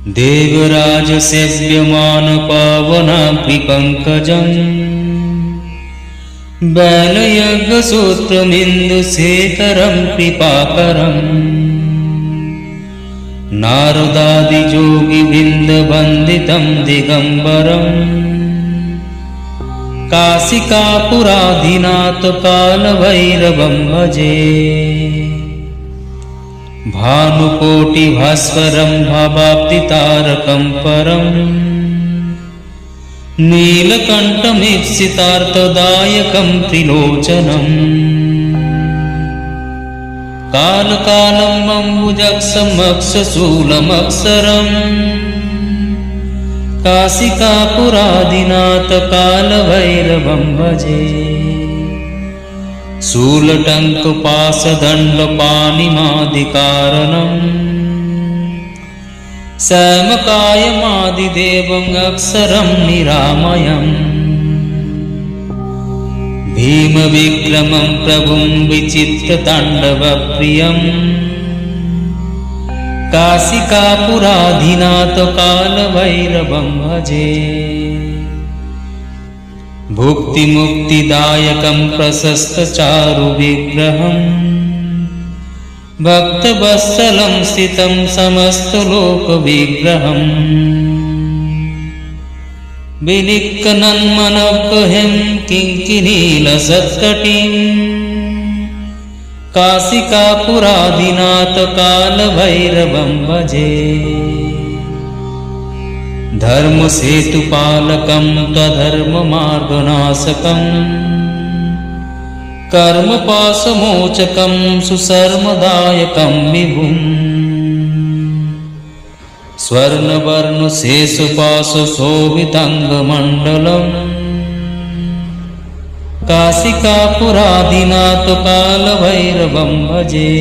देवराजसेव्यमानपावनाग्निपङ्कजम् बालयज्ञसूत्रमिन्दुसेकरं कृपाकरम् नारदादियोगिवृन्दवन्दितं दिगम्बरम् काशिकापुराधिनाथकालभैरवं भजे। भानुकोटिभास्वरं भवाब्धितारकं परम् नीलकण्ठमीप्सितार्थदायकं त्रिलोचनम् कालकालम् अम्बुजक्षमक्षशूलमक्षरम् काशिकापुराधिनाथकालभैरवं भजे। शूलटङ्कपाशदण्डपाणिमादिकारणम् श्यामकायमादिदेवम् अक्षरं निरामयम् भीमविक्रमं प्रभुं विचित्रताण्डवप्रियम् काशिकापुराधिनाथकालभैरवं भजे। भुक्तिमुक्तिदायकं प्रशस्तचारुविग्रहम् भक्तवत्सलं स्थितं समस्तलोकविग्रहम् विलिक्कनन्मनोगह्यं किङ्किणीलसत्कटिं काशिकापुराधिनाथकालभैरवं भजे। धर्मसेतुपालकं त्वधर्ममार्गनाशकं कर्मपाशमोचकं सुशर्मदायकं विभुम् स्वर्णवर्णशेषपाशशोभिताङ्गमण्डलम् काशिकापुराधिनाथकालभैरवं भजे।